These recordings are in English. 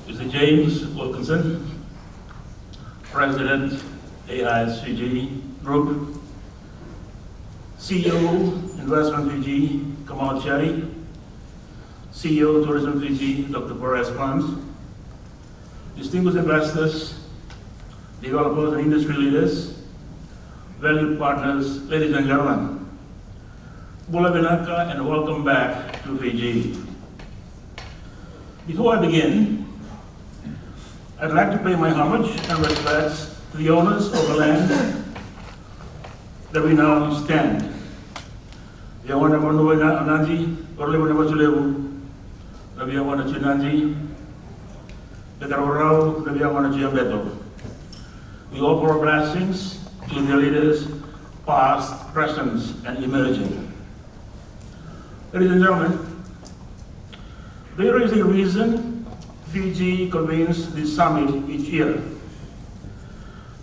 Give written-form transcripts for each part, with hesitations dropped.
Mr. James Wilkinson, President, AHICE Fiji Group, CEO, Investment Fiji, Kamal Cherry, CEO, Tourism Fiji, Dr. Perez Pans, distinguished investors, developers and industry leaders, valued partners, ladies and gentlemen, Bula Vinaka and welcome back to Fiji. Before I begin, I'd like to pay my homage and respects to the owners of the land that we now stand. Yawana Monuena Ananji, Orlewana Vachulevu, Nabiawana Chinanji, Betarorao, Nabiawana Chiambeto. We offer our blessings to the leaders, past, present, and emerging. Ladies and gentlemen, there is a reason Fiji convenes this summit each year.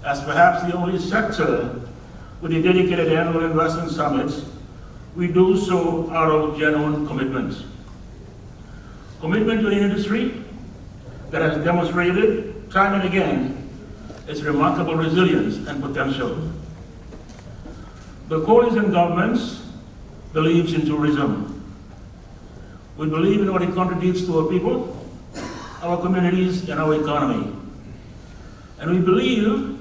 As perhaps the only sector with a dedicated annual investment summit, we do so out of genuine commitment. Commitment to an industry that has demonstrated time and again its remarkable resilience and potential. The coalition government believes in tourism. We believe in what it contributes to our people, our communities, and our economy. And we believe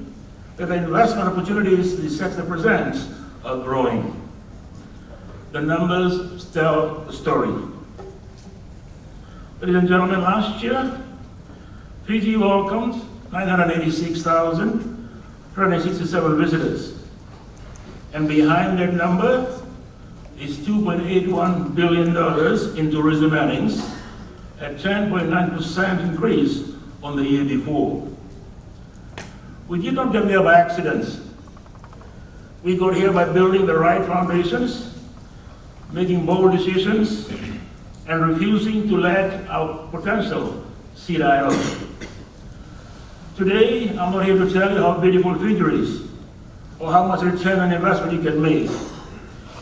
that the investment opportunities this sector presents are growing. The numbers tell the story. Ladies and gentlemen, last year, Fiji welcomed 986,367 visitors. And behind that number is $2.81 billion in tourism earnings, a 10.9% increase on the year before. We did not get there by accident. We got here by building the right foundations, making bold decisions, and refusing to let our potential sit idle. Today, I'm not here to tell you how beautiful Fiji is, or how much return on investment you can make.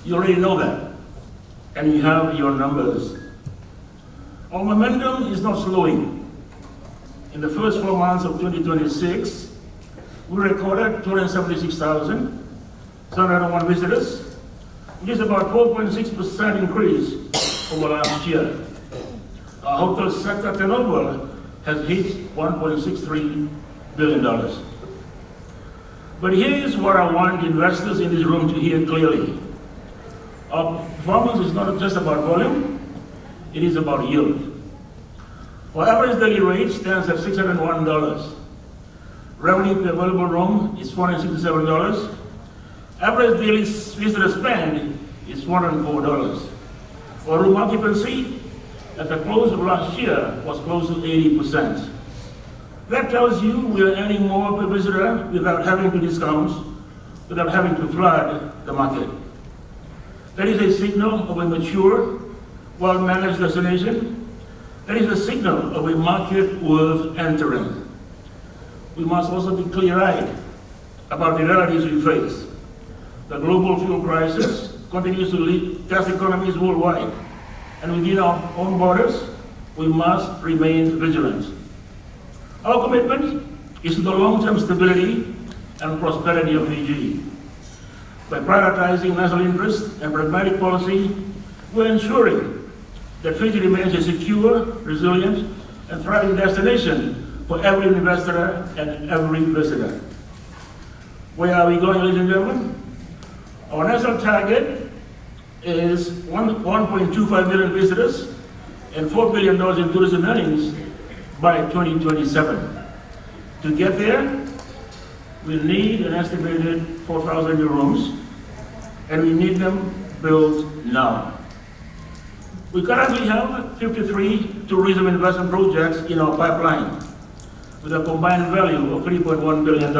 You already know that, and you have your numbers. Our momentum is not slowing. In the first 4 months of 2026, we recorded 276,701 visitors, which is about 4.6% increase over last year. Our hotel sector turnover has hit $1.63 billion. But here's what I want investors in this room to hear clearly. Our performance is not just about volume, it is about yield. Our average daily rate stands at $601. Revenue per available room is $467. Average daily visitor spend is $404. Our room occupancy at the close of last year was close to 80%. That tells you we are earning more per visitor without having to discount, without having to flood the market. That is a signal of a mature, well-managed destination. That is a signal of a market worth entering. We must also be clear-eyed about the realities we face. The global fuel crisis continues to test economies worldwide, and within our own borders, we must remain vigilant. Our commitment is to the long-term stability and prosperity of Fiji. By prioritizing national interest and pragmatic policy, we're ensuring that Fiji remains a secure, resilient, and thriving destination for every investor and every visitor. Where are we going, ladies and gentlemen? Our national target is 1.25 million visitors and $4 billion in tourism earnings by 2027. To get there, we need an estimated 4,000 new rooms, and we need them built now. We currently have 53 tourism investment projects in our pipeline, with a combined value of $3.1 billion.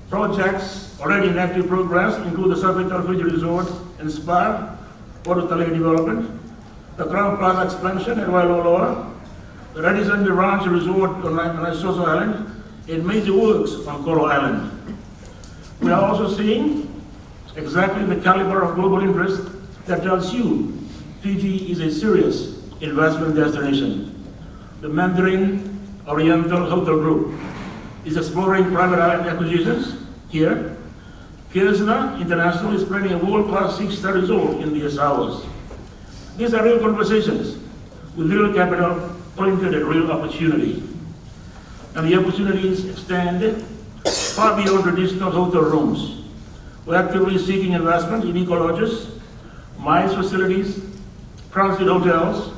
Projects already in active progress include the Sofitel Fiji Resort and Spa, Port Talay development, the Crown Plaza expansion at Wailoaloa, the Radisson Ranch Resort on Isoso Island, and major works on Coral Island. We are also seeing exactly the caliber of global interest that tells you Fiji is a serious investment destination. the Mandarin Oriental Hotel Group is exploring private island acquisitions here. Kirshner International is planning a world-class six-star resort in the Azores. These are real conversations with real capital pointed at real opportunity. And the opportunities extend far beyond traditional hotel rooms. We're actively seeking investment in eco-lodges, MICE facilities, transit hotels,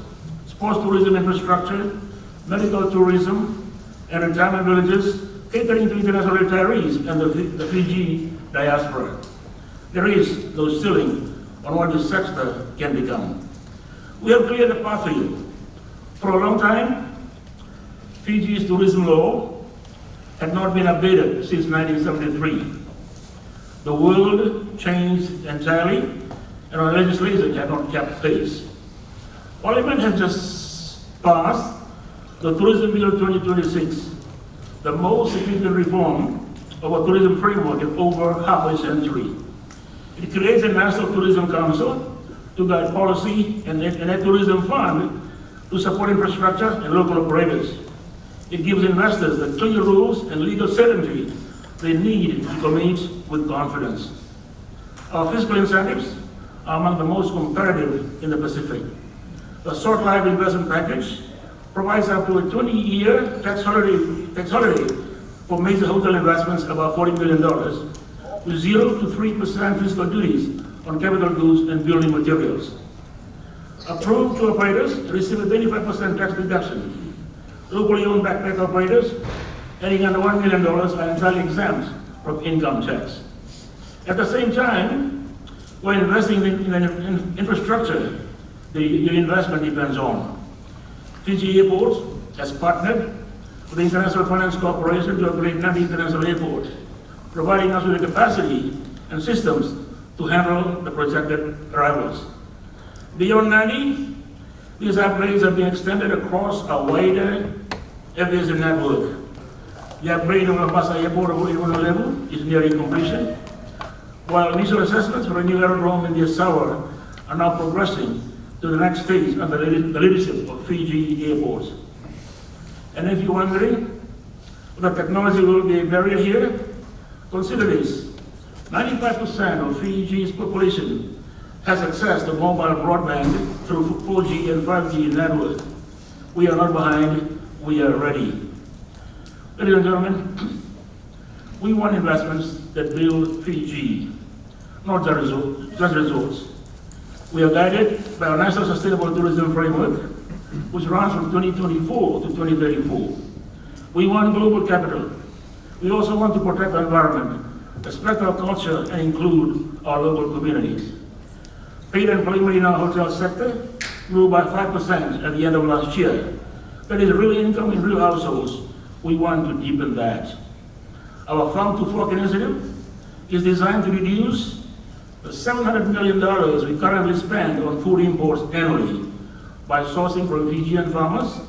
sports tourism infrastructure, medical tourism, and retirement villages catering to international retirees and the Fiji diaspora. There is no ceiling on what this sector can become. We have cleared the path for you. For a long time, Fiji's tourism law had not been updated since 1973. The world changed entirely, and our legislation had not kept pace. Parliament has just passed the Tourism Bill 2026, the most significant reform of a tourism framework in over half a century. It creates a National Tourism Council to guide policy and a tourism fund to support infrastructure and local operators. It gives investors the clear rules and legal certainty they need to commit with confidence. Our fiscal incentives are among the most competitive in the Pacific. The short-lived investment package provides up to a 20-year tax holiday for major hotel investments above $40 million, with 0 to 3% fiscal duties on capital goods and building materials. Approved tour operators receive a 25% tax deduction. Locally owned backpack operators earning under $1 million are entirely exempt from income tax. At the same time, when investing in infrastructure, the investment depends on. Fiji Airports has partnered with the International Finance Corporation to operate Nadi International Airport, providing us with the capacity and systems to handle the projected arrivals. Beyond Nadi, these upgrades are being extended across a wider aviation network. The upgrade of Mombasa Airport of Iwono level is nearing completion, while initial assessments for a new aerodrome in the Azores are now progressing to the next stage under the leadership of Fiji Airports. And if you're wondering whether technology will be a barrier here, consider this. 95% of Fiji's population has access to mobile broadband through 4G and 5G network. We are not behind, we are ready. Ladies and gentlemen, we want investments that build Fiji, not just resorts. We are guided by our National Sustainable Tourism Framework, which runs from 2024 to 2034. We want global capital. We also want to protect the environment, respect our culture, and include our local communities. Paid employment in our hotel sector grew by 5% at the end of last year. That is real income in real households. We want to deepen that. Our Farm to Fork initiative is designed to reduce the $700 million we currently spend on food imports annually by sourcing from Fijian farmers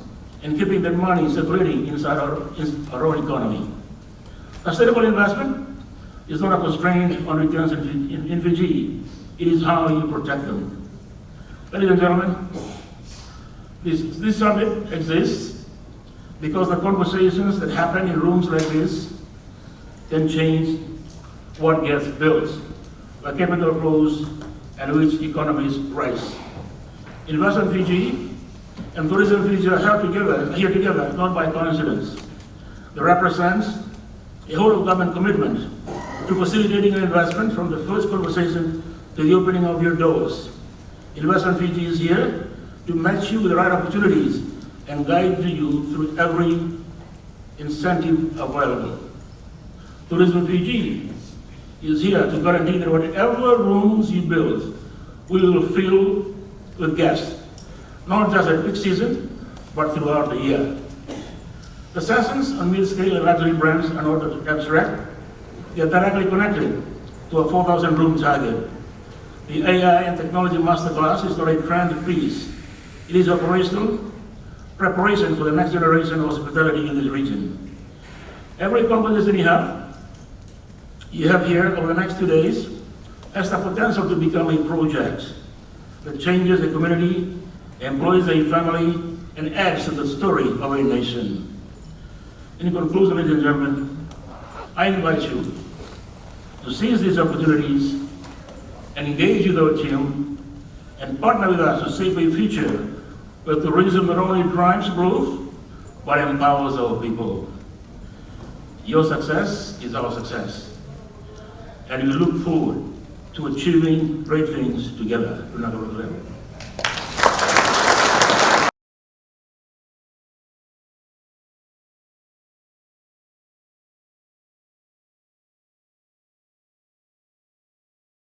and keeping that money circulating inside our own economy. Sustainable investment is not a constraint on returns in Fiji. It is how you protect them. Ladies and gentlemen, this summit exists because the conversations that happen in rooms like this can change what gets built, where capital flows and which economies rise. Investment Fiji and Tourism Fiji are here together, not by coincidence. They represent a whole of government commitment to facilitating an investment from the first conversation to the opening of your doors. Investment Fiji is here to match you with the right opportunities and guide you through every incentive available. Tourism Fiji is here to guarantee that whatever rooms you build will fill with guests, not just at peak season, but throughout the year. The sessions on mid-scale and luxury brands are not abstract. They are directly connected to a 4,000 room target. The AI and Technology Masterclass is not a trend piece. It is operational preparation for the next generation of hospitality in this region. Every conversation you have here over the next 2 days has the potential to become a project that changes a community, employs a family, and adds to the story of our nation. In conclusion, ladies and gentlemen, I invite you to seize these opportunities and engage with our team and partner with us to shape a future where tourism not only drives growth, but empowers our people. Your success is our success, and we look forward to achieving great things together.